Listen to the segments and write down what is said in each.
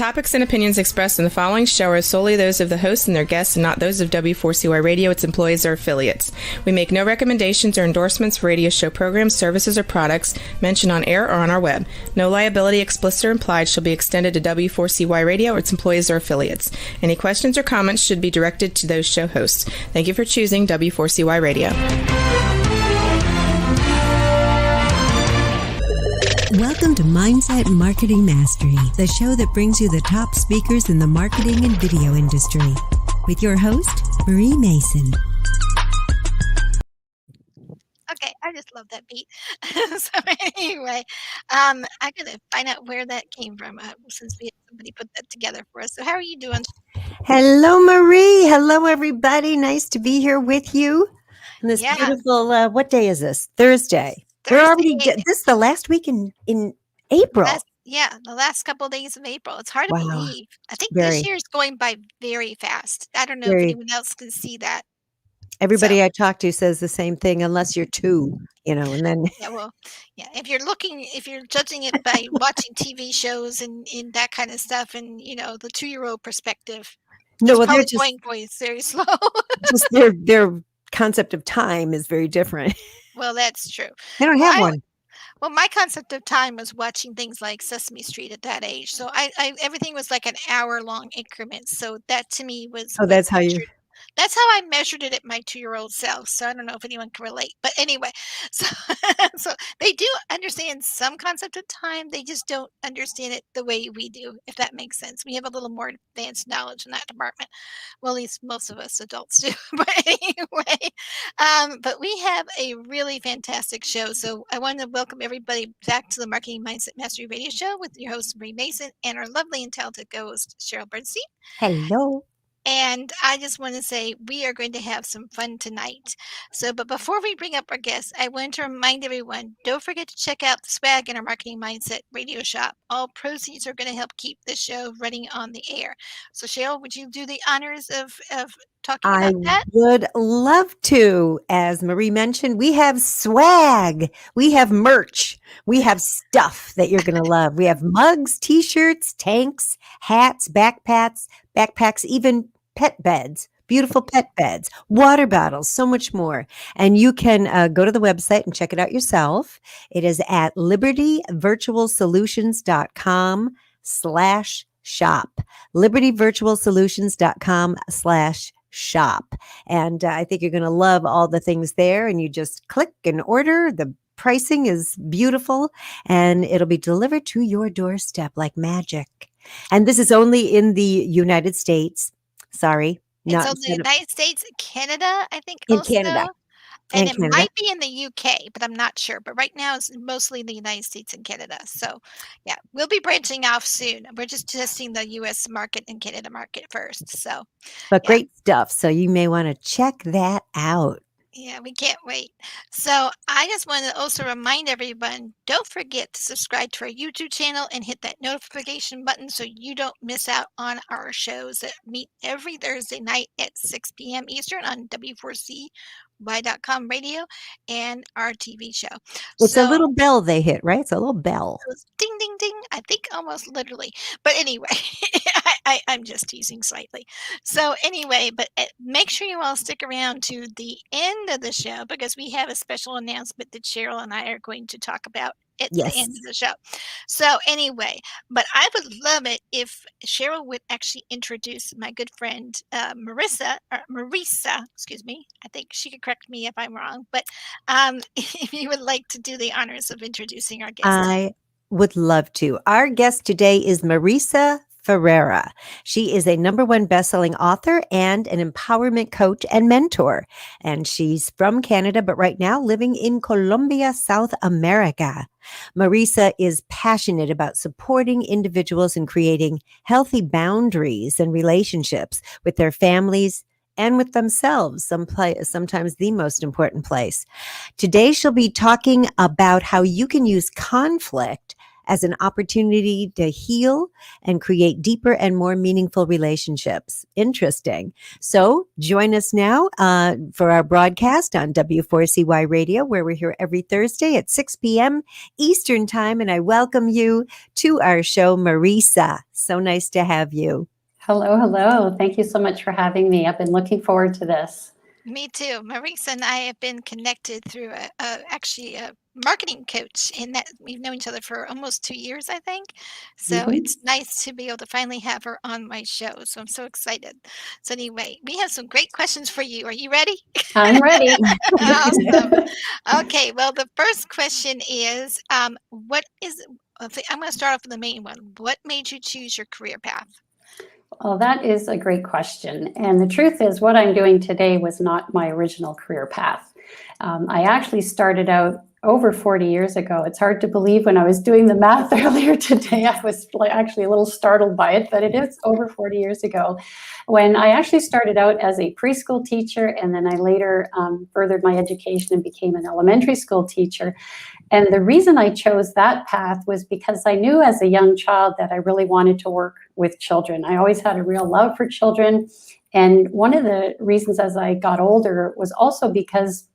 topics and opinions expressed in the following show are solely those of the hosts and their guests and not those of W4CY Radio, its employees, or affiliates. We make no recommendations or endorsements for radio show programs, services, or products mentioned on air or on our web. No liability, explicit or implied, shall be extended to W4CY Radio or its employees or affiliates. Any questions or comments should be directed to those show hosts. Thank you for choosing W4CY Radio. Welcome to Mindset Marketing Mastery, the show that brings you the top speakers in the marketing and video industry. With your host, Marie Mason. Okay, I just love that beat. So anyway, I'm going to find out where that came from since somebody put that together for us. So how are you doing? Hello, Marie. Hello, everybody. Nice to be here with you on this beautiful, what day is this? Thursday. We're already, this is the last week in April. The last couple of days of April. It's hard to believe. I think this year is going by very fast. I don't know if anyone else can see that. Everybody I talk to says the same thing, unless you're two, and then. If you're judging it by watching TV shows and that kind of stuff and, the 2-year-old perspective. No, well, they're just going very slow. Just their concept of time is very different. Well, that's true. They don't have one. Well, my concept of time was watching things like Sesame Street at that age. So I everything was like an hour-long increments. So that to me was. Oh, that's how you. That's how I measured it at my 2-year-old self. So I don't know if anyone can relate. But anyway, so they do understand some concept of time. They just don't understand it the way we do, if that makes sense. We have a little more advanced knowledge in that department. Well, at least most of us adults do. But anyway, but we have a really fantastic show. So I want to welcome everybody back to the Marketing Mindset Mastery Radio Show with your host, Marie Mason, and our lovely and talented co-host, Cheryl Bernstein. Hello. And I just want to say we are going to have some fun tonight. But before we bring up our guests, I want to remind everyone, don't forget to check out the swag in our Marketing Mindset Radio Shop. All proceeds are going to help keep the show running on the air. So Cheryl, would you do the honors of talking about that? I would love to. As Marie mentioned, we have swag. We have merch. We have stuff that you're going to love. We have mugs, t-shirts, tanks, hats, backpacks, even pet beds, beautiful pet beds, water bottles, so much more. And you can go to the website and check it out yourself. It is at libertyvirtualsolutions.com/shop. libertyvirtualsolutions.com/shop. And I think you're going to love all the things there. And you just click and order. The pricing is beautiful and it'll be delivered to your doorstep like magic. And this is only in the United States. Sorry. It's only the United States, Canada, I think. In Canada. And it might be in the UK, but I'm not sure. But right now it's mostly the United States and Canada. So yeah, we'll be branching off soon. We're just testing the US market and Canada market first. But great stuff. So you may want to check that out. Yeah, we can't wait. So I just want to also remind everyone, don't forget to subscribe to our YouTube channel and hit that notification button so you don't miss out on our shows that meet every Thursday night at 6 p.m. Eastern on W4CY.com radio and our TV show. It's a little bell they hit, right? It's a little bell. Ding, ding, ding. I think almost literally. But anyway, I'm just teasing slightly. So anyway, but make sure you all stick around to the end of the show because we have a special announcement that Cheryl and I are going to talk about at the end of the show. So anyway, but I would love it if Cheryl would actually introduce my good friend Marisa, excuse me. I think she could correct me if I'm wrong, but if you would like to do the honors of introducing our guest. I would love to. Our guest today is Marisa Ferrera. She is a #1 best-selling author and an empowerment coach and mentor. And she's from Canada, but right now living in Colombia, South America. Marisa is passionate about supporting individuals and creating healthy boundaries and relationships with their families and with themselves, sometimes the most important place. Today, she'll be talking about how you can use conflict as an opportunity to heal and create deeper and more meaningful relationships. Interesting. So join us now for our broadcast on W4CY Radio, where we're here every Thursday at 6 p.m. Eastern Time. And I welcome you to our show, Marisa. So nice to have you. Hello, hello. Thank you so much for having me. I've been looking forward to this. Me too. Marisa and I have been connected through actually a marketing coach, and that we've known each other for almost 2 years, I think. So it's nice to be able to finally have her on my show. So I'm so excited. So anyway, we have some great questions for you. Are you ready? I'm ready. Awesome. Okay. Well, the first question is, what is? I'm going to start off with the main one. What made you choose your career path? Well, that is a great question. And the truth is, what I'm doing today was not my original career path. I actually started out over 40 years ago. It's hard to believe when I was doing the math earlier today. I was actually a little startled by it, but it is over 40 years ago when I actually started out as a preschool teacher. And then I later furthered my education and became an elementary school teacher. And the reason I chose that path was because I knew as a young child that I really wanted to work with children. I always had a real love for children. And one of the reasons as I got older was also because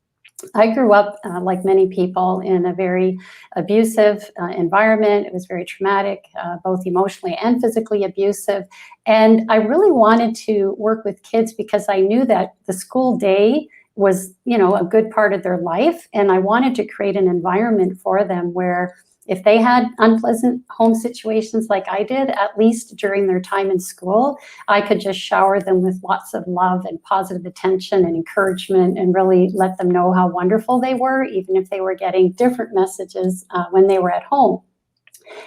I grew up, like many people, in a very abusive environment. It was very traumatic, both emotionally and physically abusive. And I really wanted to work with kids because I knew that the school day was, a good part of their life. And I wanted to create an environment for them where if they had unpleasant home situations like I did, at least during their time in school, I could just shower them with lots of love and positive attention and encouragement and really let them know how wonderful they were, even if they were getting different messages when they were at home.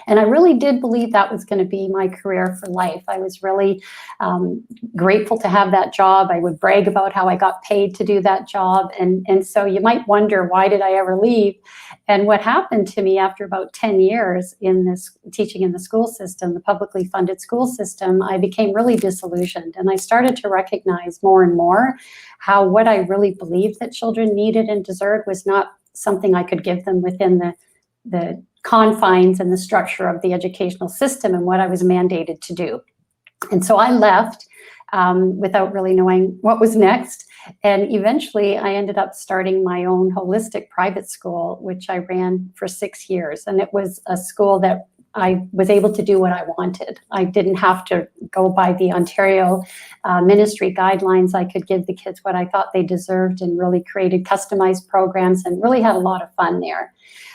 And I really did believe that was going to be my career for life. I was really grateful to have that job. I would brag about how I got paid to do that job. And so you might wonder, why did I ever leave? And what happened to me after about 10 years in this teaching in the school system, the publicly funded school system, I became really disillusioned. And I started to recognize more and more how what I really believed that children needed and deserved was not something I could give them within the confines and the structure of the educational system and what I was mandated to do. And so I left without really knowing what was next. And eventually I ended up starting my own holistic private school, which I ran for 6 years. And it was a school that I was able to do what I wanted. I didn't have to go by the Ontario ministry guidelines. I could give the kids what I thought they deserved and really created customized programs and really had a lot of fun there.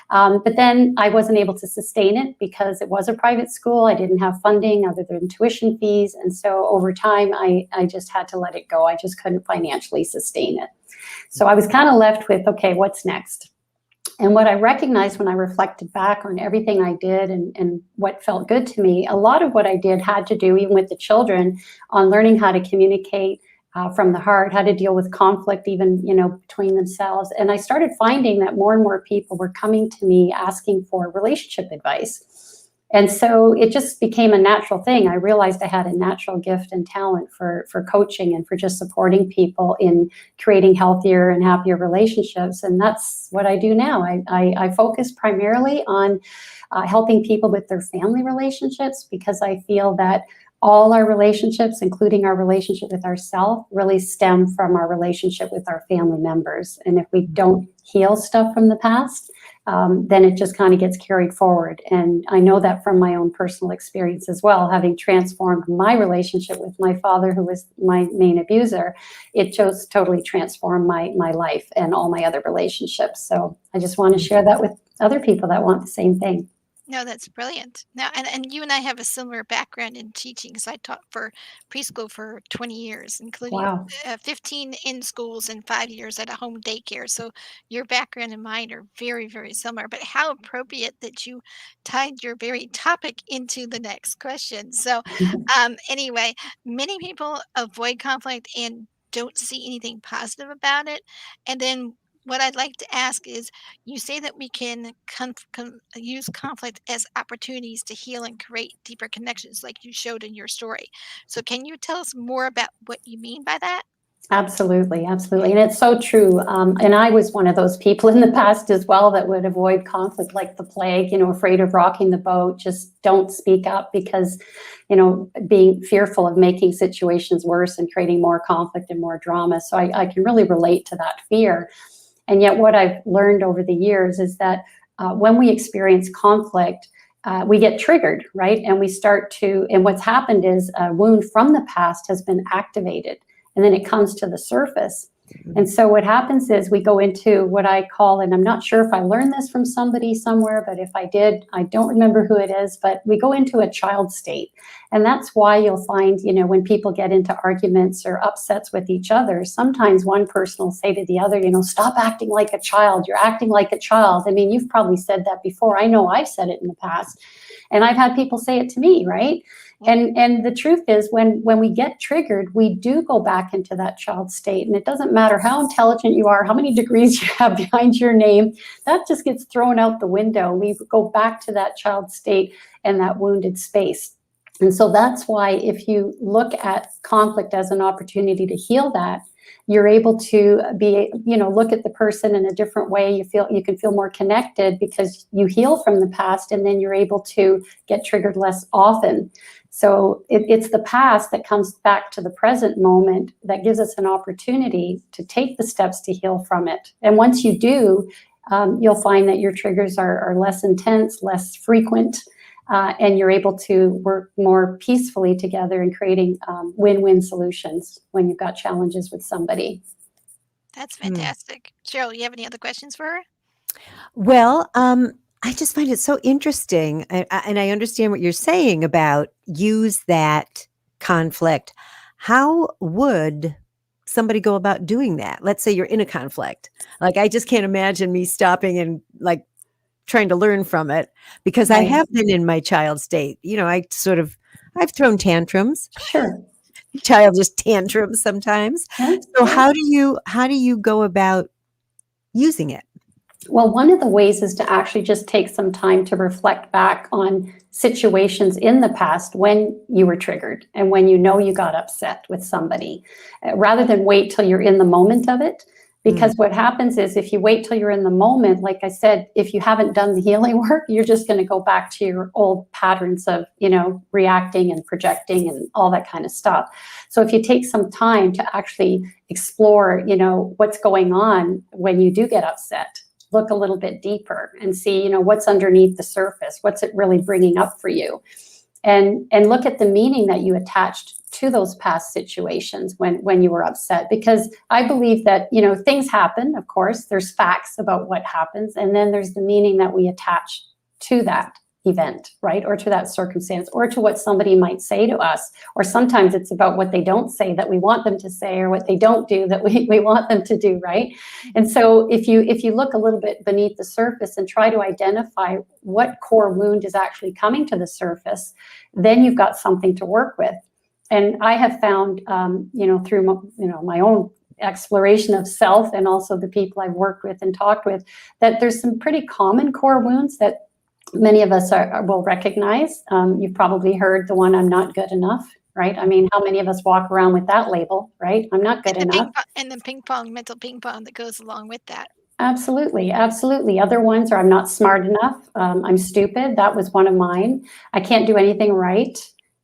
But then I wasn't able to sustain it because it was a private school. I didn't have funding other than tuition fees. And so over time, I just had to let it go. I just couldn't financially sustain it. So I was kind of left with, okay, what's next? And what I recognized when I reflected back on everything I did and what felt good to me, a lot of what I did had to do, even with the children, on learning how to communicate from the heart, how to deal with conflict, even, between themselves. And I started finding that more and more people were coming to me asking for relationship advice. And so it just became a natural thing. I realized I had a natural gift and talent for coaching and for just supporting people in creating healthier and happier relationships. And that's what I do now. I focus primarily on helping people with their family relationships because I feel that all our relationships, including our relationship with ourselves, really stem from our relationship with our family members. And if we don't heal stuff from the past, then it just kind of gets carried forward. And I know that from my own personal experience as well, having transformed my relationship with my father, who was my main abuser, it just totally transformed my life and all my other relationships. So I just want to share that with other people that want the same thing. No, that's brilliant. Now, and you and I have a similar background in teaching because I taught for preschool for 20 years, including Wow. 15 in schools and 5 years at a home daycare. So your background and mine are very, very similar. But how appropriate that you tied your very topic into the next question. So anyway, many people avoid conflict and don't see anything positive about it. And then what I'd like to ask is, you say that we can use conflict as opportunities to heal and create deeper connections, like you showed in your story. So, can you tell us more about what you mean by that? Absolutely, absolutely. And it's so true. And I was one of those people in the past as well that would avoid conflict like the plague, afraid of rocking the boat, just don't speak up because, being fearful of making situations worse and creating more conflict and more drama. So I can really relate to that fear. And yet what I've learned over the years is that when we experience conflict, we get triggered, right? And what's happened is a wound from the past has been activated. And then it comes to the surface. And so what happens is we go into what I call, and I'm not sure if I learned this from somebody somewhere, but if I did, I don't remember who it is, but we go into a child state. And that's why you'll find, when people get into arguments or upsets with each other, sometimes one person will say to the other, stop acting like a child. You're acting like a child. I mean, you've probably said that before. I know I've said it in the past. And I've had people say it to me, right? And the truth is when we get triggered, we do go back into that child state. And it doesn't matter how intelligent you are, how many degrees you have behind your name, that just gets thrown out the window. We go back to that child state and that wounded space. And so that's why if you look at conflict as an opportunity to heal that, you're able to look at the person in a different way. You can feel more connected because you heal from the past, and then you're able to get triggered less often. So it's the past that comes back to the present moment that gives us an opportunity to take the steps to heal from it. And once you do, you'll find that your triggers are less intense, less frequent, and you're able to work more peacefully together in creating win-win solutions when you've got challenges with somebody. That's fantastic. Cheryl, you have any other questions for her? Well, I just find it so interesting. And I understand what you're saying about use that conflict. How would somebody go about doing that? Let's say you're in a conflict. Like, I just can't imagine me stopping and like trying to learn from it, because I have been in my child state. I've thrown tantrums. Sure. Child just tantrums sometimes. So how do you go about using it? Well, one of the ways is to actually just take some time to reflect back on situations in the past when you were triggered and when you got upset with somebody, rather than wait till you're in the moment of it. Because what happens is if you wait till you're in the moment, like I said, if you haven't done the healing work, you're just going to go back to your old patterns of, reacting and projecting and all that kind of stuff. So if you take some time to actually explore, what's going on when you do get upset, look a little bit deeper and see, what's underneath the surface, what's it really bringing up for you, and look at the meaning that you attached to those past situations when you were upset. Because I believe that, things happen, of course, there's facts about what happens, and then there's the meaning that we attach to that event, right? Or to that circumstance, or to what somebody might say to us. Or sometimes it's about what they don't say that we want them to say, or what they don't do that we want them to do, right? And so if you look a little bit beneath the surface and try to identify what core wound is actually coming to the surface, then you've got something to work with. And I have found, through my own exploration of self and also the people I've worked with and talked with, that there's some pretty common core wounds that many of us will recognize. You've probably heard the one, I'm not good enough, right? I mean, how many of us walk around with that label, right? I'm not good enough. And the mental ping pong that goes along with that. Absolutely. Absolutely. Other ones are, I'm not smart enough. I'm stupid. That was one of mine. I can't do anything right.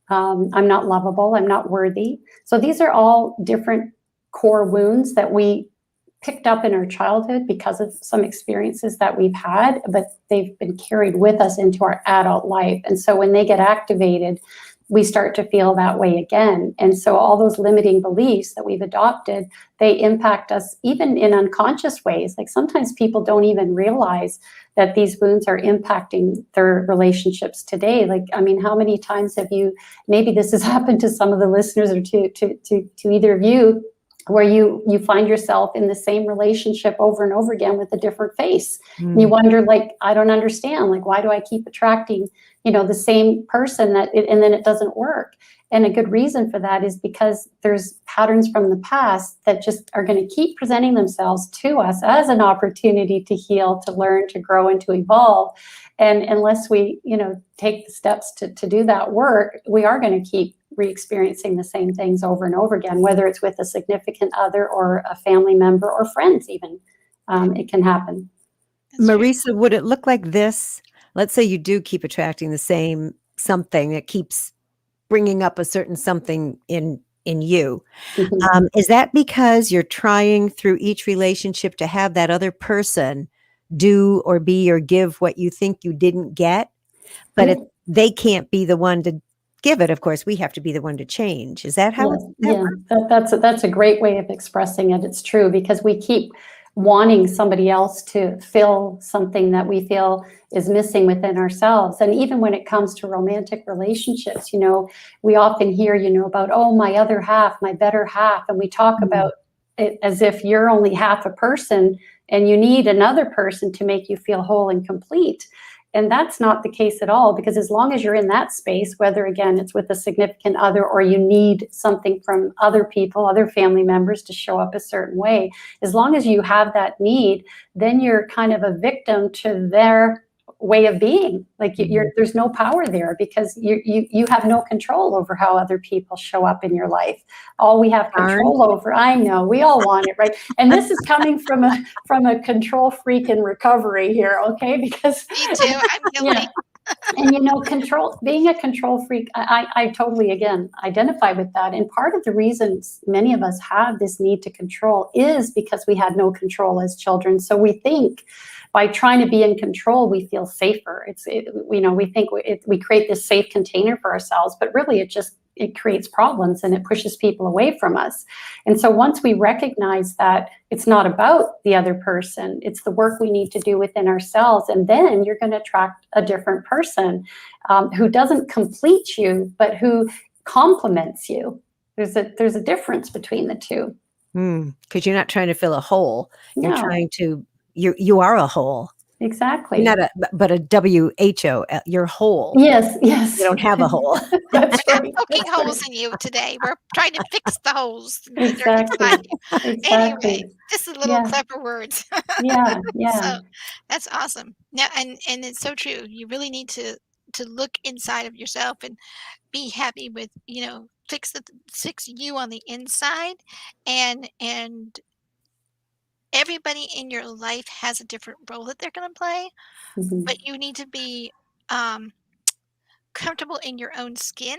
I'm not lovable. I'm not worthy. So these are all different core wounds that we picked up in our childhood because of some experiences that we've had, but they've been carried with us into our adult life. And so when they get activated, we start to feel that way again. And so all those limiting beliefs that we've adopted, they impact us even in unconscious ways. Like sometimes people don't even realize that these wounds are impacting their relationships today. Like, I mean, how many times have you, maybe this has happened to some of the listeners or to either of you, where you find yourself in the same relationship over and over again with a different face. And you wonder, like, I don't understand, like, why do I keep attracting, the same person and then it doesn't work? And a good reason for that is because there's patterns from the past that just are going to keep presenting themselves to us as an opportunity to heal, to learn, to grow, and to evolve. And unless we, take the steps to do that work, we are going to keep re-experiencing the same things over and over again, whether it's with a significant other or a family member or friends even. It can happen. Marisa, would it look like this? Let's say you do keep attracting the same something that keeps bringing up a certain something in you. Mhm. Is that because you're trying through each relationship to have that other person do or be or give what you think you didn't get? But Yeah. they can't be the one to give it. Of course, we have to be the one to change. Is that how that Yeah, works? that's a great way of expressing it. It's true because we keep wanting somebody else to fill something that we feel is missing within ourselves. And even when it comes to romantic relationships, we often hear, about, oh, my other half, my better half. And we talk about it as if you're only half a person and you need another person to make you feel whole and complete. And that's not the case at all, because as long as you're in that space, whether again it's with a significant other or you need something from other people, other family members to show up a certain way, as long as you have that need, then you're kind of a victim to their way of being. Like there's no power there because you have no control over how other people show up in your life. All we have control over, I know, we all want it, right? And this is coming from a control freak in recovery here, okay? Because Me too. I'm guilty. And being a control freak, I totally, again, identify with that. And part of the reasons many of us have this need to control is because we had no control as children. So we think by trying to be in control, we feel safer. We think we create this safe container for ourselves, but really it creates problems and it pushes people away from us. And so once we recognize that it's not about the other person, it's the work we need to do within ourselves, and then you're going to attract a different person who doesn't complete you, but who complements you. There's a difference between the two. Because you're not trying to fill a hole. No. You're trying to, you are a whole. Exactly. You're not but a WHO, you're whole. Yes. You don't have a hole. That's We're right. poking holes in you today. We're trying to fix the holes that are Exactly. inside you. Exactly. Anyway, just a little clever words. Yeah. So that's awesome. Now, and it's so true. You really need to look inside of yourself and be happy with, fix you on the inside, and everybody in your life has a different role that they're going to play, Mhm. but you need to be comfortable in your own skin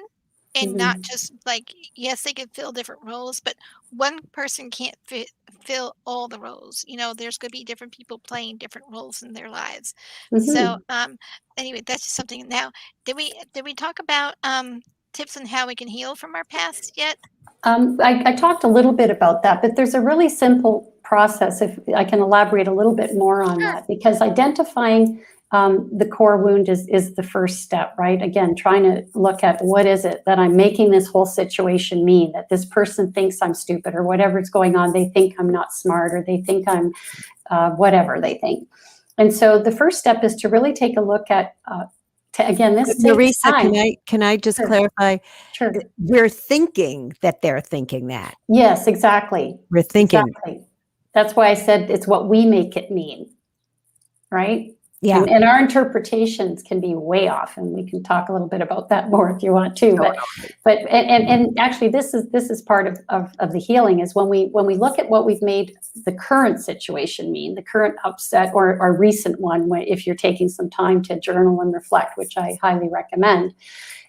and not Mhm. just like, yes, they can fill different roles, but one person can't fill all the roles. There's going to be different people playing different roles in their lives. So, Mhm. anyway, that's just something. Now, did we talk about tips on how we can heal from our past yet? I talked a little bit about that, but there's a really simple process, if I can elaborate a little bit more on Sure. that, because identifying the core wound is the first step, right? Again, trying to look at what is it that I'm making this whole situation mean, that this person thinks I'm stupid or whatever's going on. They think I'm not smart, or they think I'm whatever they think. And so the first step is to really take a look at, again, this takes Marisa, time. can I just clarify? Sure. We're thinking that they're thinking that. Yes, exactly. We're thinking. Exactly. That's why I said it's what we make it mean, right? Yeah. And our interpretations can be way off, and we can talk a little bit about that more if you want to. But actually, this is part of the healing, is when we look at what we've made the current situation mean, the current upset or recent one. If you're taking some time to journal and reflect, which I highly recommend,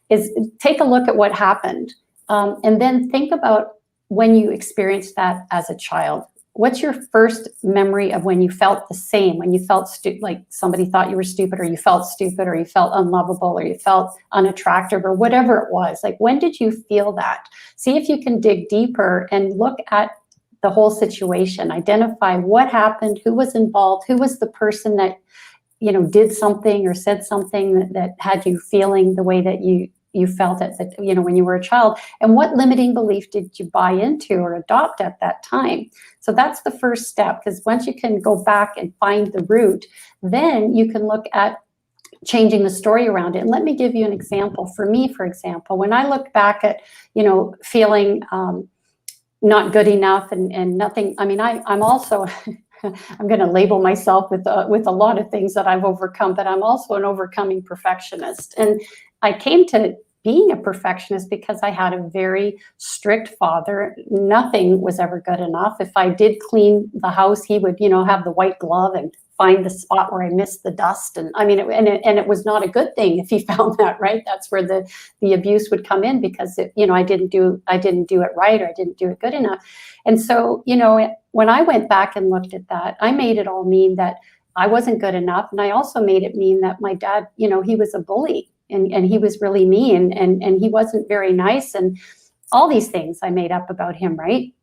is take a look at what happened, and then think about when you experienced that as a child. What's your first memory of when you felt the same, when you felt like somebody thought you were stupid, or you felt stupid, or you felt unlovable, or you felt unattractive, or whatever it was? Like, when did you feel that? See if you can dig deeper and look at the whole situation. Identify what happened, who was involved, who was the person that, did something or said something that had you feeling the way that you felt it, that, when you were a child, and what limiting belief did you buy into or adopt at that time? So that's the first step, because once you can go back and find the root, then you can look at changing the story around it. And let me give you an example. For me, for example, when I look back at, feeling not good enough and nothing, I mean, I'm also, I'm going to label myself with a lot of things that I've overcome, but I'm also an overcoming perfectionist. And I came to being a perfectionist because I had a very strict father. Nothing was ever good enough. If I did clean the house, he would, have the white glove and find the spot where I missed the dust. And I mean, it was not a good thing if he found that, right? That's where the abuse would come in, because I didn't do it right, or I didn't do it good enough. And so, when I went back and looked at that, I made it all mean that I wasn't good enough. And I also made it mean that my dad, he was a bully, and he was really mean, and he wasn't very nice, and all these things I made up about him, right?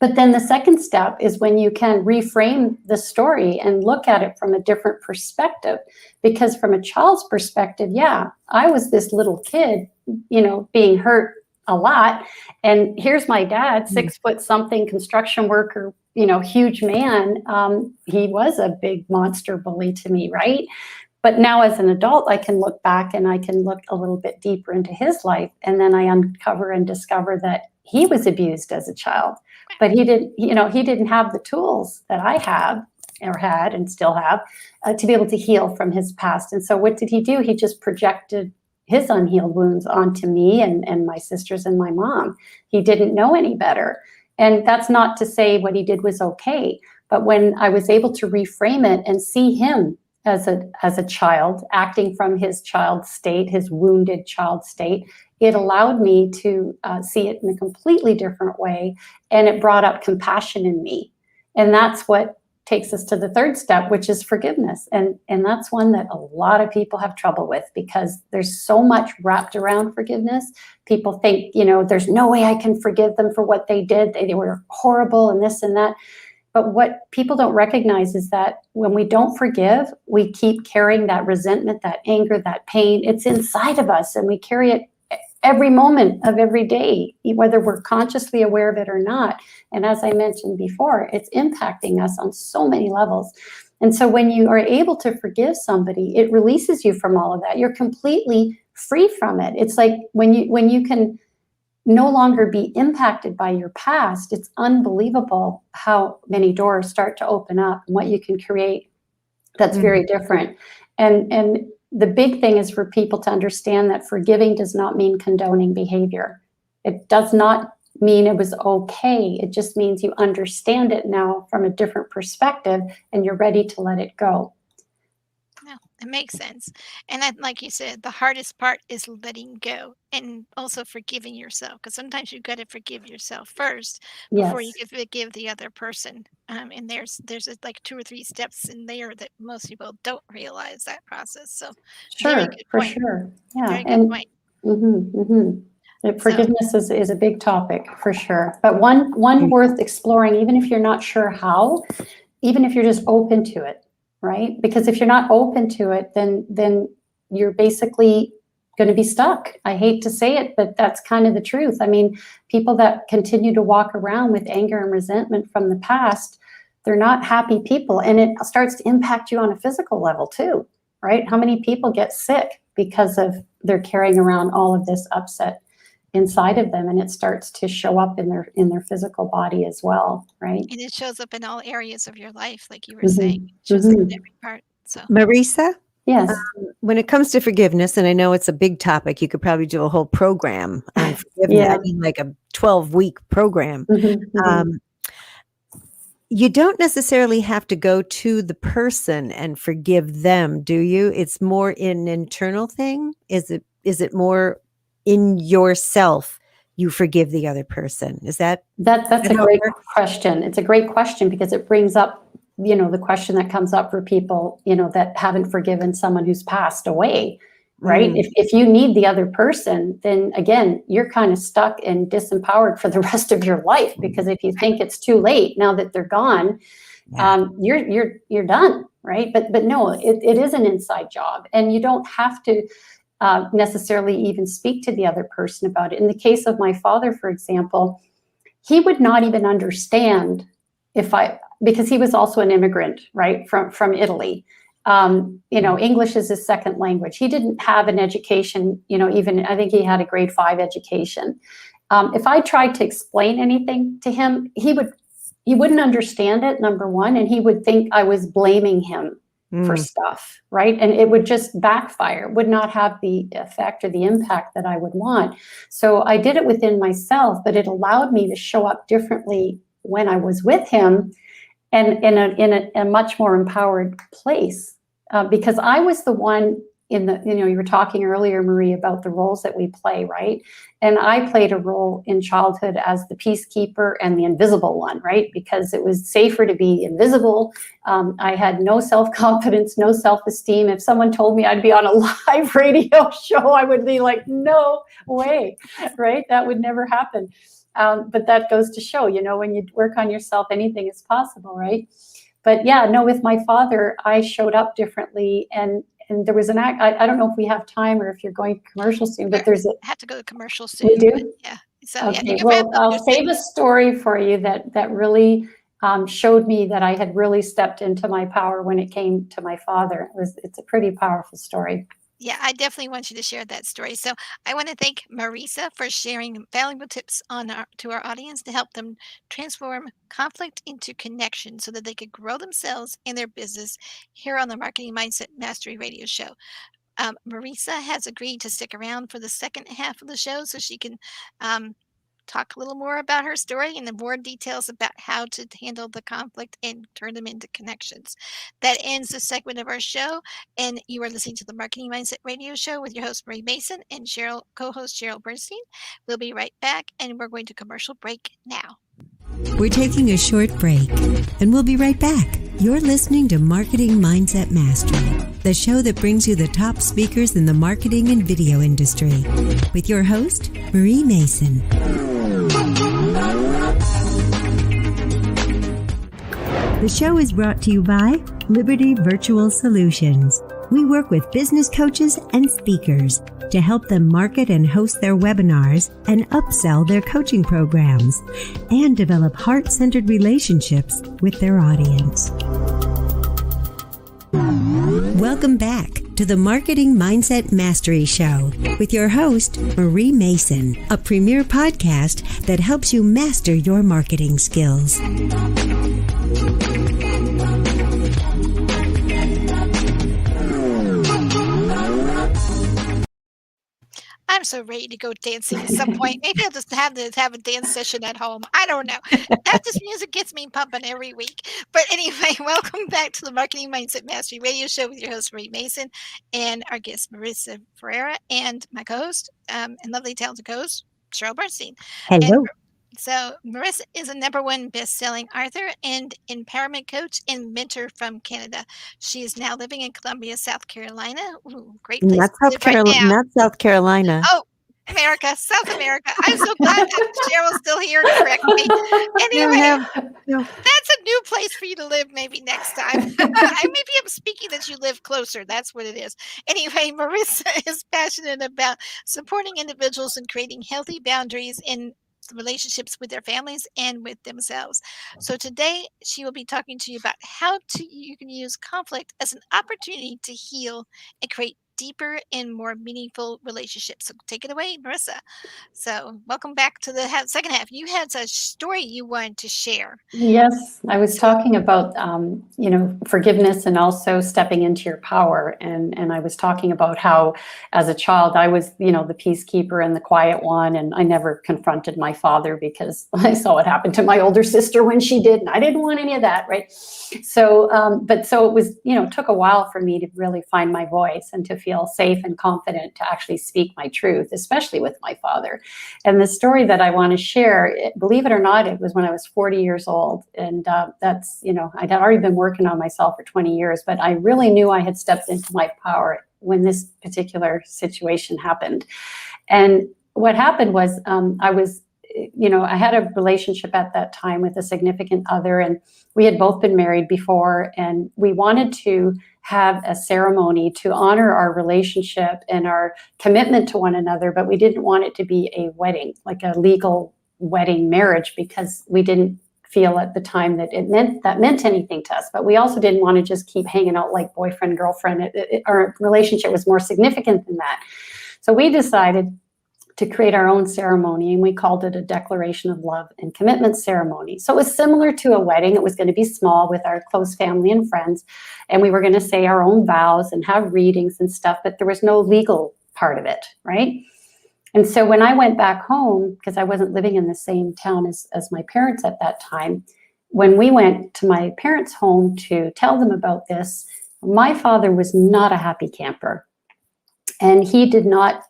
But then the second step is when you can reframe the story and look at it from a different perspective. Because from a child's perspective, yeah, I was this little kid, being hurt a lot. And here's my dad, 6 foot something, construction worker, huge man. He was a big monster bully to me, right? But now as an adult, I can look back and I can look a little bit deeper into his life. And then I uncover and discover that he was abused as a child. But he didn't have the tools that I have, or had and still have, to be able to heal from his past. And so what did he do? He just projected his unhealed wounds onto me and my sisters and my mom. He didn't know any better. And that's not to say what he did was okay. But when I was able to reframe it and see him as a child, acting from his child state, his wounded child state, it allowed me to see it in a completely different way. And it brought up compassion in me. And that's what takes us to the third step, which is forgiveness. And that's one that a lot of people have trouble with, because there's so much wrapped around forgiveness. People think, there's no way I can forgive them for what they did. They were horrible and this and that. But what people don't recognize is that when we don't forgive, we keep carrying that resentment, that anger, that pain. It's inside of us, and we carry it every moment of every day, whether we're consciously aware of it or not. And as I mentioned before, it's impacting us on so many levels. And so when you are able to forgive somebody, it releases you from all of that. You're completely free from it. It's like when you can no longer be impacted by your past, it's unbelievable how many doors start to open up and what you can create that's very different. And the big thing is for people to understand that forgiving does not mean condoning behavior. It does not mean it was okay. It just means you understand it now from a different perspective and you're ready to let it go. No, it makes sense. And like you said, the hardest part is letting go, and also forgiving yourself, because sometimes you've got to forgive yourself first before you Yes. can forgive the other person. And there's like 2 or 3 steps in there that most people don't realize that process. So very Sure, good for point. sure. Yeah. Very good And point. So forgiveness is a big topic for sure. But Mm. one worth exploring, even if you're not sure how, even if you're just open to it, right? Because if you're not open to it, then you're basically going to be stuck. I hate to say it, but that's kind of the truth. I mean, people that continue to walk around with anger and resentment from the past, they're not happy people. And it starts to impact you on a physical level too, right? How many people get sick because of they're carrying around all of this upset inside of them, and it starts to show up in their physical body as well, right? And it shows up in all areas of your life, like you were saying. Mhm. It shows up in Mhm. every part. So Marisa, Yes. when it comes to forgiveness, and I know it's a big topic, you could probably do a whole program on forgiveness. Yeah. I mean, like a 12-week program. Mhm. Mhm. Um, you don't necessarily have to go to the person and forgive them, do you? It's more an internal thing. Is it more in yourself? You forgive the other person. Is that That's a how it great works? question. It's a great question because it brings up, the question that comes up for people, that haven't forgiven someone who's passed away, right? Mm, If you need the other person, then again, you're kind of stuck and disempowered for the rest of your life, because if you think it's too late now that they're gone, yeah. you're done, right? But no, it is an inside job, and you don't have to necessarily even speak to the other person about it. In the case of my father, for example, he would not even understand because he was also an immigrant, right, from Italy. English is his second language. He didn't have an education, even I think he had a grade 5 education. If I tried to explain anything to him, he wouldn't understand it, number one, and he would think I was blaming him for stuff, right? And it would just backfire, would not have the effect or the impact that I would want. So I did it within myself, but it allowed me to show up differently when I was with him, and in a much more empowered place, because I was the one in the, you were talking earlier, Marie, about the roles that we play, right? And I played a role in childhood as the peacekeeper and the invisible one, right? Because it was safer to be invisible. I had no self-confidence, no self-esteem. If someone told me I'd be on a live radio show, I would be like, no way, right? That would never happen. But that goes to show, when you work on yourself, anything is possible, right? But yeah, no, with my father, I showed up differently, and there was an act. I don't know if we have time or if you're going to commercial soon, but there's have to go to commercial soon. We do? Yeah. So okay. Yeah, Well, I'll save a story for you that really showed me that I had really stepped into my power when it came to my father. It's a pretty powerful story. Yeah, I definitely want you to share that story. So I want to thank Marisa for sharing valuable tips to our audience to help them transform conflict into connection so that they could grow themselves and their business here on the Marketing Mindset Mastery Radio Show. Marisa has agreed to stick around for the second half of the show so she can talk a little more about her story and the more details about how to handle the conflict and turn them into connections. That ends the segment of our show, and you are listening to the Marketing Mindset Radio Show with your host, Marie Mason, and co-host Cheryl Bernstein. We'll be right back, and we're going to commercial break now. We're taking a short break, and we'll be right back. You're listening to Marketing Mindset Mastery, the show that brings you the top speakers in the marketing and video industry, with your host, Marie Mason. The show is brought to you by Liberty Virtual Solutions. We work with business coaches and speakers to help them market and host their webinars and upsell their coaching programs and develop heart-centered relationships with their audience. Welcome back to the Marketing Mindset Mastery Show with your host, Marie Mason, a premier podcast that helps you master your marketing skills. I'm so ready to go dancing at some point. Maybe I'll just have a dance session at home. I don't know. This music gets me pumping every week. But anyway, welcome back to the Marketing Mindset Mastery Radio Show with your host, Marie Mason, and our guest, Marisa Ferrera, and my co-host, and lovely talented co-host, Cheryl Bernstein. Hello. So Marisa is a #1 best-selling author and empowerment coach and mentor from Canada. She is now living in Colombia, South Carolina. Ooh, great place Not to live right now. Not South Carolina. Oh, America, South America. I'm so glad that Cheryl's still here to correct me. Anyway, that's a new place for you to live maybe next time. Maybe I'm speaking that you live closer. That's what it is. Anyway, Marisa is passionate about supporting individuals and creating healthy boundaries in relationships with their families and with themselves. So today she will be talking to you about how you can use conflict as an opportunity to heal and create deeper and more meaningful relationships. So take it away, Marisa. So welcome back to the second half. You had a story you wanted to share. Yes, I was talking about, forgiveness and also stepping into your power. And I was talking about how as a child, I was, the peacekeeper and the quiet one. And I never confronted my father because I saw what happened to my older sister when she did. And I didn't want any of that, right? So it was, took a while for me to really find my voice and to feel safe and confident to actually speak my truth, especially with my father. And the story that I want to share, believe it or not, it was when I was 40 years old. And that's, I'd already been working on myself for 20 years, but I really knew I had stepped into my power when this particular situation happened. And what happened was I had a relationship at that time with a significant other, and we had both been married before, and we wanted to have a ceremony to honor our relationship and our commitment to one another, but we didn't want it to be a wedding, like a legal wedding marriage, because we didn't feel at the time that meant anything to us. But we also didn't want to just keep hanging out like boyfriend, girlfriend. Our relationship was more significant than that. So we decided to create our own ceremony, and we called it a declaration of love and commitment ceremony. So it was similar to a wedding. It was going to be small with our close family and friends, and we were going to say our own vows and have readings and stuff, but there was no legal part of it, right? And so when I went back home, because I wasn't living in the same town as my parents at that time, when we went to my parents' home to tell them about this, my father was not a happy camper. And he did not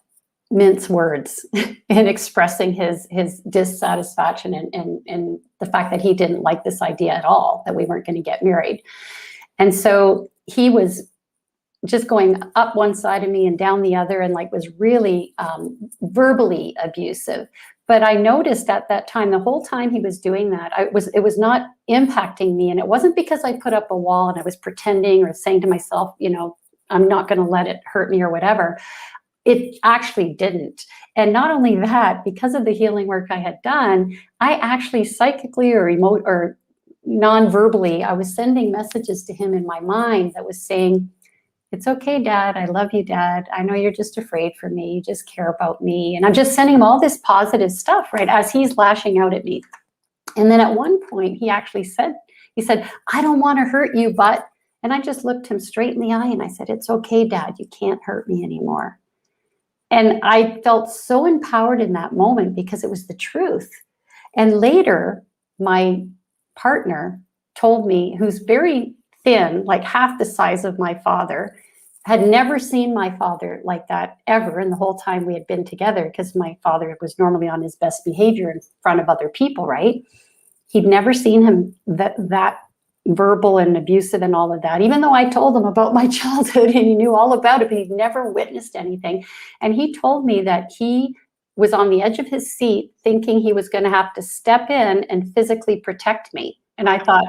mince words in expressing his dissatisfaction and the fact that he didn't like this idea at all, that we weren't going to get married. And so he was just going up one side of me and down the other, and like was really verbally abusive. But I noticed at that time, the whole time he was doing that, it was not impacting me. And it wasn't because I put up a wall and I was pretending or saying to myself, I'm not going to let it hurt me or whatever. It actually didn't. And not only that, because of the healing work I had done, I actually psychically or non-verbally, I was sending messages to him in my mind that was saying, it's okay, Dad. I love you, Dad. I know you're just afraid for me. You just care about me. And I'm just sending him all this positive stuff, right, as he's lashing out at me. And then at one point, he said, I don't want to hurt you, but, and I just looked him straight in the eye and I said, it's okay, Dad. You can't hurt me anymore. And I felt so empowered in that moment because it was the truth. And later, my partner told me, who's very thin, like half the size of my father, had never seen my father like that ever in the whole time we had been together, because my father was normally on his best behavior in front of other people, right? He'd never seen him that verbal and abusive and all of that, even though I told him about my childhood and he knew all about it, but he'd never witnessed anything. And he told me that he was on the edge of his seat thinking he was going to have to step in and physically protect me. And I thought,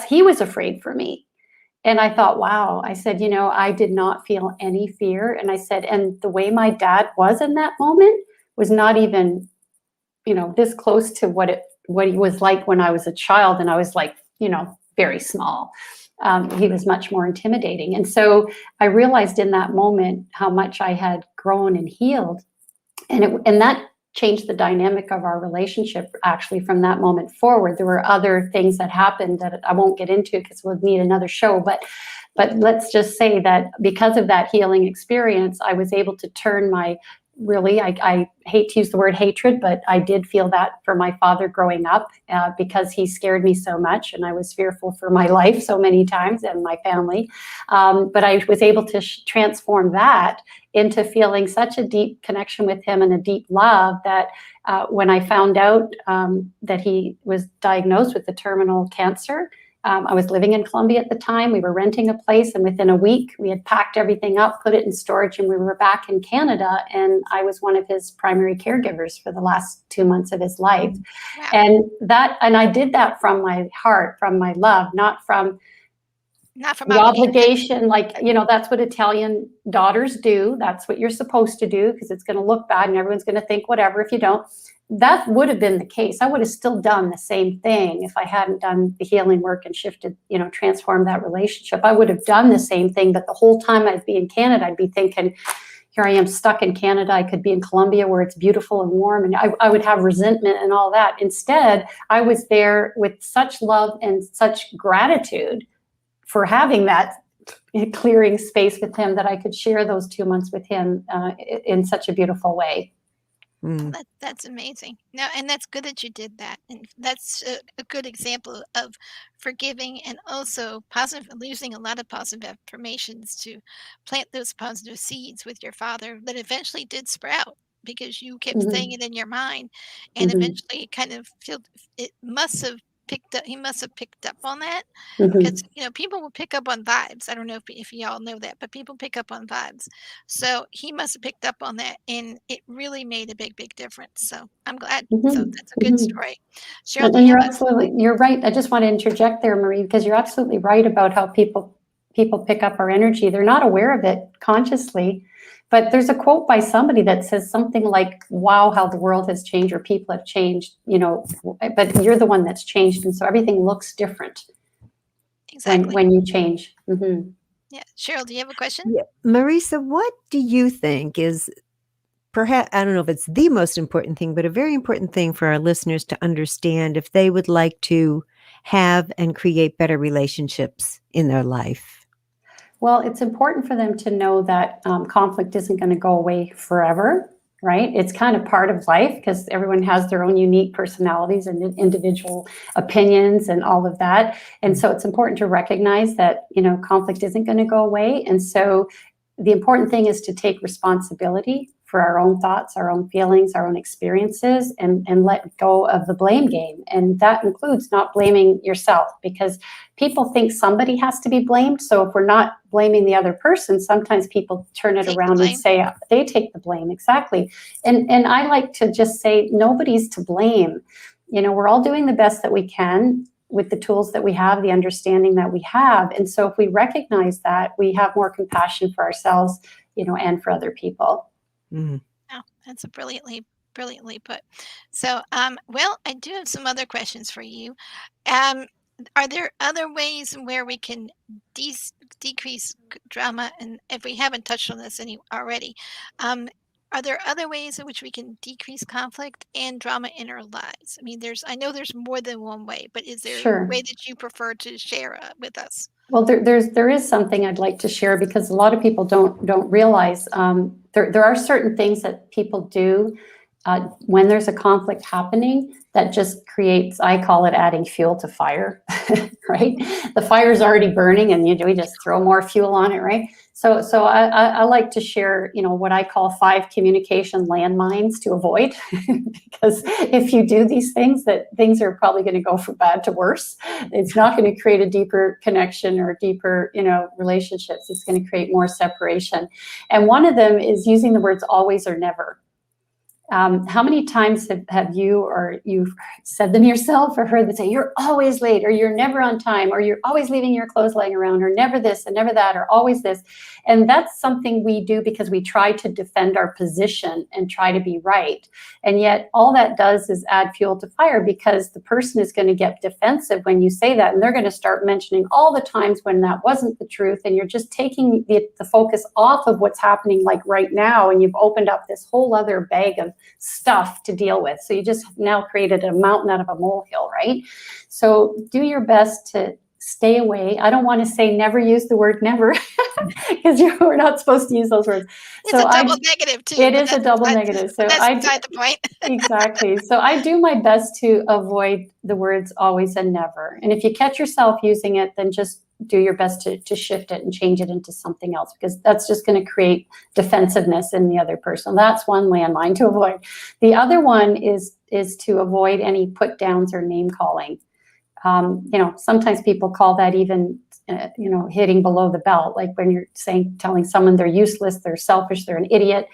he was afraid for me. And I thought, wow, I said, I did not feel any fear. And I said, and the way my dad was in that moment was not even, this close to what he was like when I was a child. And I was like, very small. He was much more intimidating. And so I realized in that moment how much I had grown and healed. And that changed the dynamic of our relationship. Actually, from that moment forward, there were other things that happened that I won't get into because we'll need another show. But let's just say that because of that healing experience, I was able to turn I hate to use the word hatred, but I did feel that for my father growing up because he scared me so much and I was fearful for my life so many times and my family. But I was able to transform that into feeling such a deep connection with him and a deep love that when I found out that he was diagnosed with the terminal cancer, I was living in Colombia at the time. We were renting a place, and within a week, we had packed everything up, put it in storage, and we were back in Canada. And I was one of his primary caregivers for the last 2 months of his life. Wow. And I did that from my heart, from my love, not from the obligation. That's what Italian daughters do. That's what you're supposed to do because it's going to look bad and everyone's going to think whatever if you don't. That would have been the case. I would have still done the same thing if I hadn't done the healing work and shifted, transformed that relationship. I would have done the same thing, but the whole time I'd be in Canada, I'd be thinking, here I am stuck in Canada. I could be in Colombia where it's beautiful and warm, and I would have resentment and all that. Instead, I was there with such love and such gratitude for having that clearing space with him that I could share those 2 months with him in such a beautiful way. That's amazing. No, and that's good that you did that. And that's a good example of forgiving and also using a lot of positive affirmations to plant those positive seeds with your father that eventually did sprout because you kept saying it in your mind, and eventually he must have picked up on that because people will pick up on vibes. I don't know if y'all know that, but people pick up on vibes. So he must have picked up on that, and it really made a big difference. So I'm glad. So that's a good story. Cheryl, and you're right. I just want to interject there, Marie, because you're absolutely right about how people pick up our energy. They're not aware of it consciously. But there's a quote by somebody that says something like, wow, how the world has changed or people have changed, but you're the one that's changed. And so everything looks different when you change. Yeah. Cheryl, do you have a question? Yeah. Marisa, what do you think is perhaps, I don't know if it's the most important thing, but a very important thing for our listeners to understand if they would like to have and create better relationships in their life? Well, it's important for them to know that conflict isn't going to go away forever, right? It's kind of part of life because everyone has their own unique personalities and individual opinions and all of that. And so it's important to recognize that, conflict isn't going to go away. And so the important thing is to take responsibility for our own thoughts, our own feelings, our own experiences, and let go of the blame game. And that includes not blaming yourself, because people think somebody has to be blamed. So if we're not blaming the other person, sometimes people turn it around and say they take the blame. Exactly. And I like to just say nobody's to blame. We're all doing the best that we can with the tools that we have, the understanding that we have. And so if we recognize that, we have more compassion for ourselves, and for other people. Mm. Oh, that's a brilliantly put. So, well, I do have some other questions for you. Are there other ways where we can decrease drama? And if we haven't touched on this already, are there other ways in which we can decrease conflict and drama in our lives? I mean, I know there's more than one way, but is there Sure. a way that you prefer to share with us? Well, there is something I'd like to share, because a lot of people don't realize there are certain things that people do when there's a conflict happening that just creates, I call it adding fuel to fire, right? The fire's already burning and we just throw more fuel on it, right? So I like to share, what I call 5 communication landmines to avoid, because if you do these things, that things are probably going to go from bad to worse. It's not going to create a deeper connection or deeper, relationships. It's going to create more separation. And one of them is using the words always or never. How many times have you, or you've said them yourself, or heard them say, you're always late, or you're never on time, or you're always leaving your clothes laying around, or never this and never that, or always this. And that's something we do because we try to defend our position and try to be right. And yet all that does is add fuel to fire, because the person is going to get defensive when you say that. And they're going to start mentioning all the times when that wasn't the truth. And you're just taking the focus off of what's happening like right now. And you've opened up this whole other bag of stuff to deal with. So you just now created a mountain out of a molehill, right? So do your best to stay away. I don't want to say never use the word never, because we're not supposed to use those words. It's a double negative too. It is a double negative. So that's beside the point. Exactly. So I do my best to avoid the words always and never. And if you catch yourself using it, then just do your best to shift it and change it into something else, because that's just going to create defensiveness in the other person. That's one landmine to avoid. The other one is to avoid any put downs or name calling. Sometimes people call that even, hitting below the belt, like when you're telling someone they're useless, they're selfish, they're an idiot,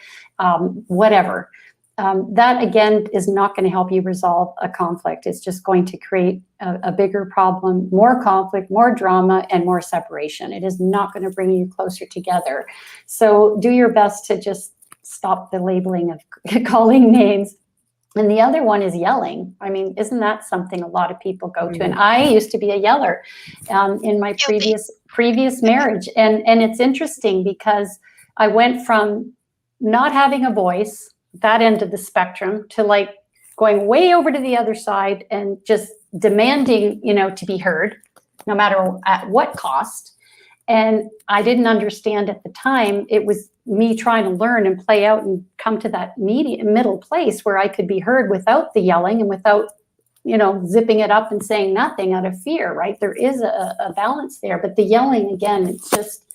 whatever. That, again, is not going to help you resolve a conflict. It's just going to create a bigger problem, more conflict, more drama, and more separation. It is not going to bring you closer together. So do your best to just stop the labeling of calling names. And the other one is yelling. I mean, isn't that something a lot of people go to? And I used to be a yeller in my previous marriage. And it's interesting because I went from not having a voice, that end of the spectrum, to like going way over to the other side and just demanding, to be heard, no matter at what cost. And I didn't understand at the time. It was me trying to learn and play out and come to that middle place where I could be heard without the yelling and without, zipping it up and saying nothing out of fear, right? There is a balance there. But the yelling, again, it just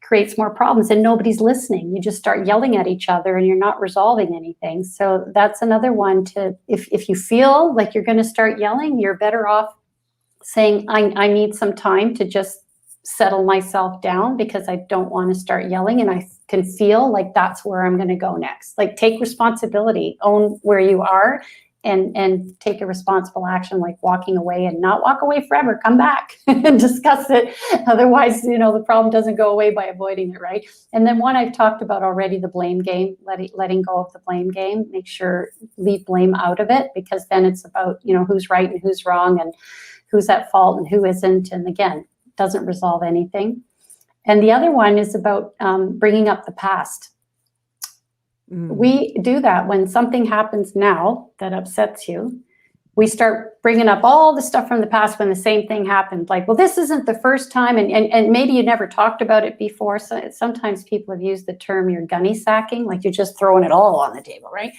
creates more problems and nobody's listening. You just start yelling at each other and you're not resolving anything. So that's another one if you feel like you're going to start yelling, you're better off saying, I need some time to just settle myself down because I don't want to start yelling, and I can feel like that's where I'm going to go next. Like, take responsibility, own where you are, and take a responsible action, like walking away, and not walk away forever. Come back and discuss it. Otherwise, the problem doesn't go away by avoiding it, right? And then one I've talked about already, the blame game, letting go of the blame game. Make sure, leave blame out of it, because then it's about, who's right and who's wrong and who's at fault and who isn't. And again, doesn't resolve anything. And the other one is about bringing up the past. We do that when something happens now that upsets you. We start bringing up all the stuff from the past when the same thing happened. Like, well, this isn't the first time, and maybe you never talked about it before. So sometimes people have used the term you're gunny sacking, like you're just throwing it all on the table, right?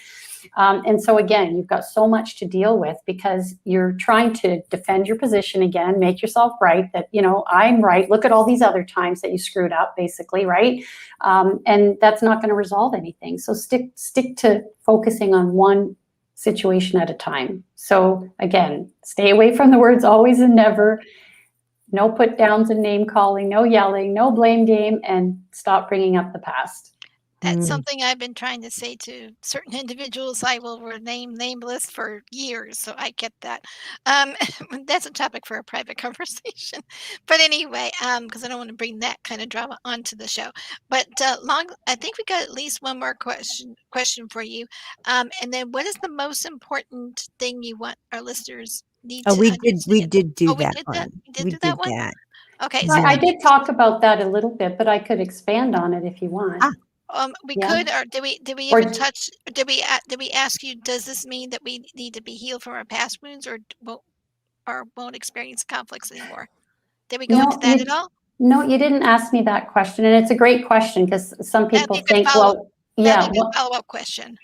And so again, you've got so much to deal with because you're trying to defend your position again, make yourself right, that, I'm right. Look at all these other times that you screwed up, basically, right? And that's not going to resolve anything. So stick to focusing on one situation at a time. So again, stay away from the words always and never, no put downs and name calling, no yelling, no blame game, and stop bringing up the past. That's something I've been trying to say to certain individuals I will remain nameless for years, so I get that. That's a topic for a private conversation. But anyway, because I don't want to bring that kind of drama onto the show. But I think we got at least one more question for you. And then, what is the most important thing you want our listeners need to understand? We did do that did one. that? We did We do did that one? that. Okay. So I did talk about that a little bit, but I could expand on it if you want. We Yeah. could, or did we even touch? Did we ask you? Does this mean that we need to be healed from our past wounds, or won't experience conflicts anymore? Did we go into that at all? No, you didn't ask me that question, and it's a great question because some people think, well, yeah, that'd be a follow-up question.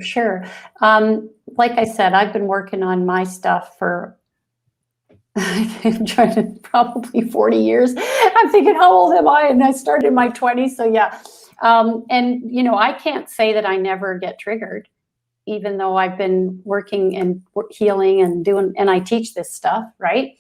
Sure. Like I said, I've been working on my stuff for I'm trying to probably 40 years. I'm thinking, how old am I? And I started in my 20s, so yeah. And I can't say that I never get triggered, even though I've been working and healing and I teach this stuff, right?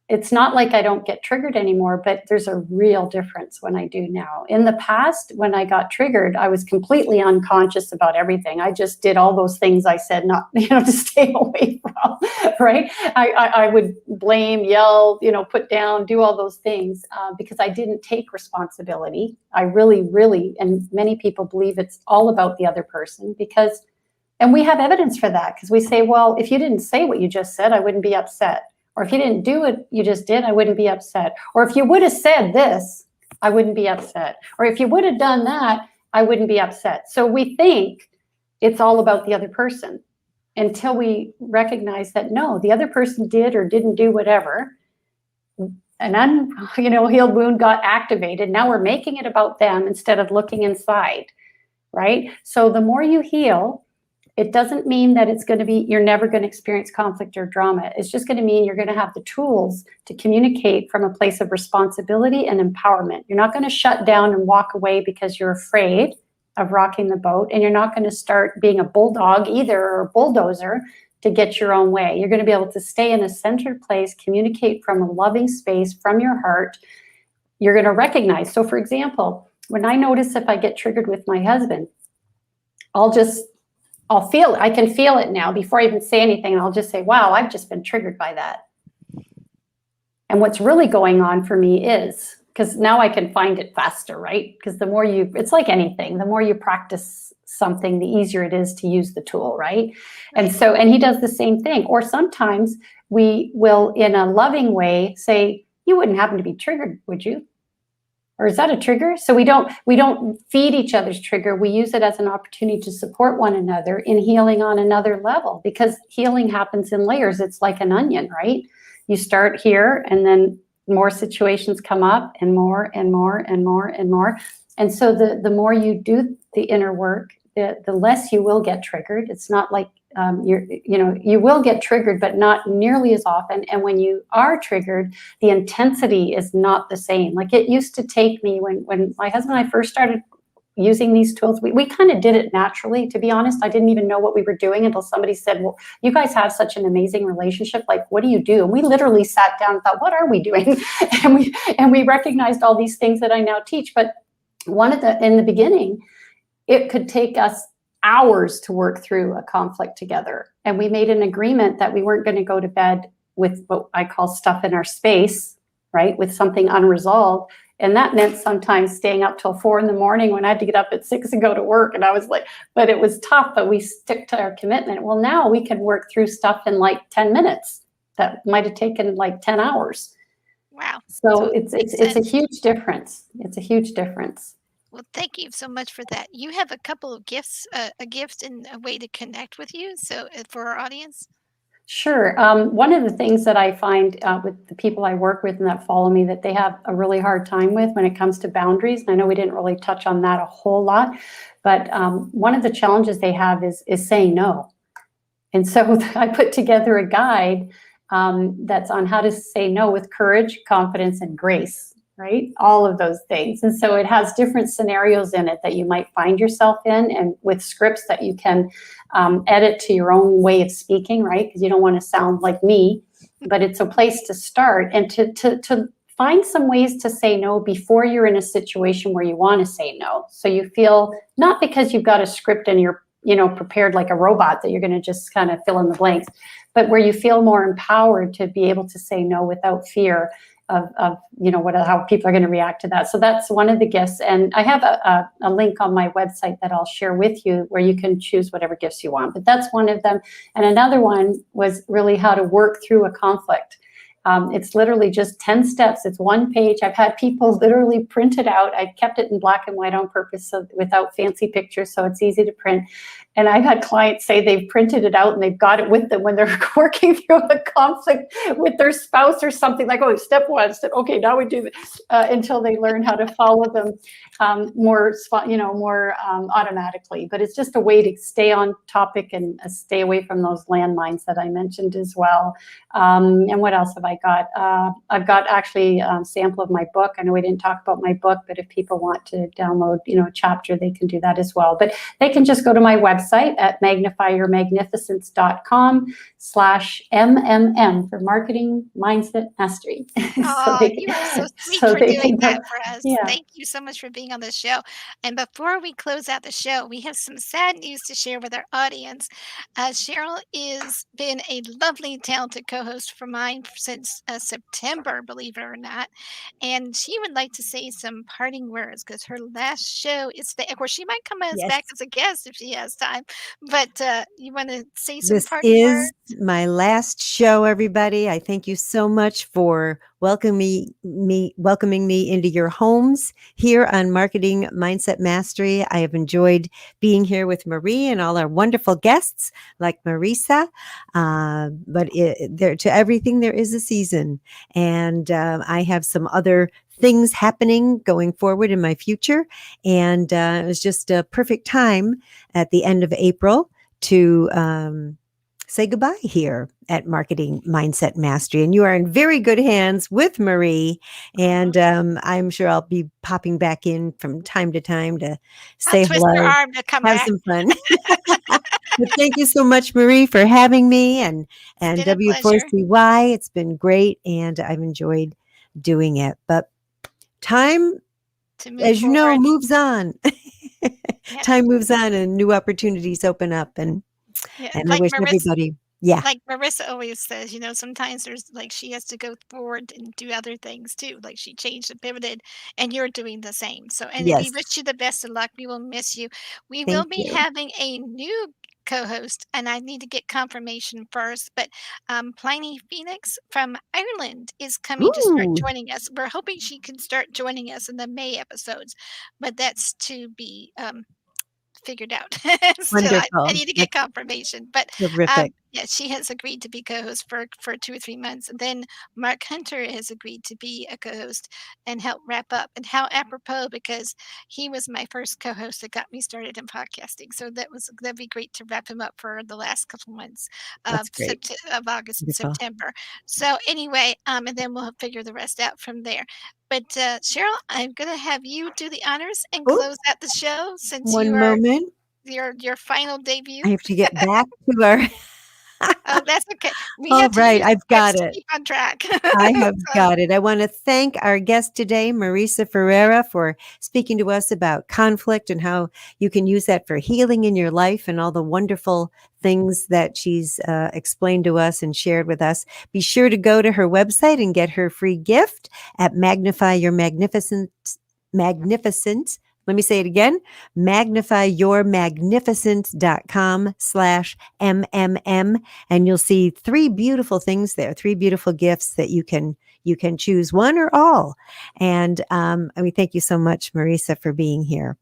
It's not like I don't get triggered anymore, but there's a real difference when I do now. In the past, when I got triggered, I was completely unconscious about everything. I just did all those things I said not, to stay away from, right? I would blame, yell, put down, do all those things because I didn't take responsibility. I really, and many people believe it's all about the other person and we have evidence for that because we say, well, if you didn't say what you just said, I wouldn't be upset. Or if you didn't do what you just did, I wouldn't be upset. Or if you would have said this, I wouldn't be upset. Or if you would have done that, I wouldn't be upset. So we think it's all about the other person until we recognize that, no, the other person did or didn't do whatever. An healed wound got activated. Now we're making it about them instead of looking inside, right? So the more you heal, it doesn't mean that you're never going to experience conflict or drama. It's just going to mean you're going to have the tools to communicate from a place of responsibility and empowerment. You're not going to shut down and walk away because you're afraid of rocking the boat. And you're not going to start being a bulldog either or a bulldozer to get your own way. You're going to be able to stay in a centered place, communicate from a loving space, from your heart. You're going to recognize. So for example, when I notice if I get triggered with my husband, I'll feel it. I can feel it now before I even say anything. And I'll just say, wow, I've just been triggered by that. And what's really going on for me is, because now I can find it faster, right? Because it's like anything, the more you practice something, the easier it is to use the tool, right? And he does the same thing. Or sometimes we will, in a loving way, say, you wouldn't happen to be triggered, would you? Or is that a trigger? So we don't feed each other's trigger. We use it as an opportunity to support one another in healing on another level, because healing happens in layers. It's like an onion, right? You start here and then more situations come up and more and more and more and more. And so the more you do the inner work, the less you will get triggered. It's not like you will get triggered, but not nearly as often. And when you are triggered, the intensity is not the same. Like it used to take me when my husband and I first started using these tools, we kind of did it naturally, to be honest. I didn't even know what we were doing until somebody said, well, you guys have such an amazing relationship. Like, what do you do? And we literally sat down and thought, what are we doing? and we recognized all these things that I now teach. But in the beginning, it could take us hours to work through a conflict together. And we made an agreement that we weren't going to go to bed with what I call stuff in our space, right? With something unresolved. And that meant sometimes staying up till 4 a.m. when I had to get up at 6 and go to work. And I was like, but it was tough, but we stick to our commitment. Well, now we can work through stuff in like 10 minutes. That might've taken like 10 hours. Wow. So it's a huge difference. It's a huge difference. Well, thank you so much for that. You have a couple of gifts, a gift and a way to connect with you. So for our audience. Sure. One of the things that I find with the people I work with and that follow me that they have a really hard time with when it comes to boundaries, and I know we didn't really touch on that a whole lot, but one of the challenges they have is saying no. And so I put together a guide that's on how to say no with courage, confidence, and grace, right? All of those things. And so it has different scenarios in it that you might find yourself in, and with scripts that you can edit to your own way of speaking, right? Because you don't want to sound like me, but it's a place to start and to find some ways to say no before you're in a situation where you want to say no. So you feel, not because you've got a script and you're prepared like a robot that you're going to just kind of fill in the blanks, but where you feel more empowered to be able to say no without fear of how people are going to react to that. So that's one of the gifts. And I have a link on my website that I'll share with you where you can choose whatever gifts you want. But that's one of them. And another one was really how to work through a conflict. It's literally just 10 steps. It's one page. I've had people literally print it out. I kept it in black and white on purpose, so without fancy pictures, so it's easy to print. And I've had clients say they've printed it out and they've got it with them when they're working through a conflict with their spouse or something, like, oh, step one, okay, now we do this, until they learn how to follow them more automatically. But it's just a way to stay on topic and stay away from those landmines that I mentioned as well. And what else have I got? I've got actually a sample of my book. I know we didn't talk about my book, but if people want to download, a chapter, they can do that as well. But they can just go to my website at magnifyyourmagnificence.com/MMM for marketing mindset mastery. Oh, you are so sweet for doing that for us. Yeah. Thank you so much for being on the show. And before we close out the show, we have some sad news to share with our audience. Cheryl has been a lovely, talented co-host for mine since September, believe it or not. And she would like to say some parting words because her last show is there. Of course, she might come back as a guest if she has time. But you want to say some parting words? This is my last show, everybody. I thank you so much for welcoming me into your homes here on Marketing Mindset Mastery. I have enjoyed being here with Marie and all our wonderful guests like Marisa. But to everything, there is a season. And I have some other things happening going forward in my future. And it was just a perfect time at the end of April to say goodbye here at Marketing Mindset Mastery. And you are in very good hands with Marie. And I'm sure I'll be popping back in from time to time to say hello, twist your arm to come have back. some fun. But thank you so much, Marie, for having me, and W4CY. It's been great, and I've enjoyed doing it. But time, as you know, moves on. Time moves on, and new opportunities open up. And I wish everybody, like Marisa always says, sometimes there's she has to go forward and do other things too. Like she changed and pivoted, and you're doing the same. So, and we wish you the best of luck. We will miss you. We will be having a new co-host, and I need to get confirmation first, but Pliny Phoenix from Ireland is coming to start joining us. We're hoping she can start joining us in the May episodes, but that's to be figured out. Still, I need to get confirmation, but she has agreed to be co-host for 2 or 3 months, and then Mark Hunter has agreed to be a co-host and help wrap up. And how apropos, because he was my first co-host that got me started in podcasting, so that'd be great to wrap him up for the last couple months of August and September. So anyway, and then we'll figure the rest out from there. But Cheryl, I'm going to have you do the honors and close out the show since your final debut. I have to get back to our. Oh, that's okay. I've got it. Keep on track. I have got it. I want to thank our guest today, Marisa Ferrera, for speaking to us about conflict and how you can use that for healing in your life and all the wonderful things that she's explained to us and shared with us. Be sure to go to her website and get her free gift at magnifyyourmagnificence. Let me say it again, magnifyyourmagnificence.com/MMM. And you'll see 3 beautiful things there, 3 beautiful gifts that you can You can choose one or all. And we thank you so much, Marisa, for being here.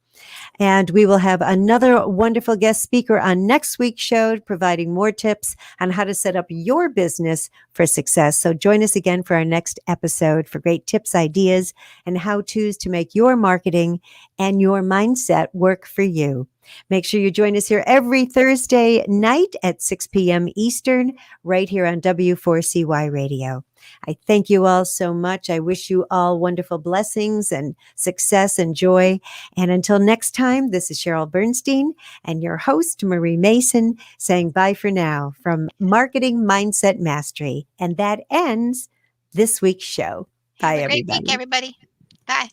And we will have another wonderful guest speaker on next week's show, providing more tips on how to set up your business for success. So join us again for our next episode for great tips, ideas, and how-tos to make your marketing and your mindset work for you. Make sure you join us here every Thursday night at 6 p.m. Eastern, right here on W4CY Radio. I thank you all so much. I wish you all wonderful blessings and success and joy. And until next time, this is Cheryl Bernstein and your host, Marie Mason, saying bye for now from Marketing Mindset Mastery. And that ends this week's show. Bye, Have a great everybody. week, everybody. Bye.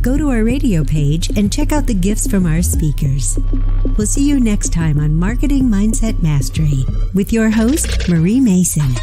Go to our radio page and check out the gifts from our speakers. We'll see you next time on Marketing Mindset Mastery with your host, Marie Mason.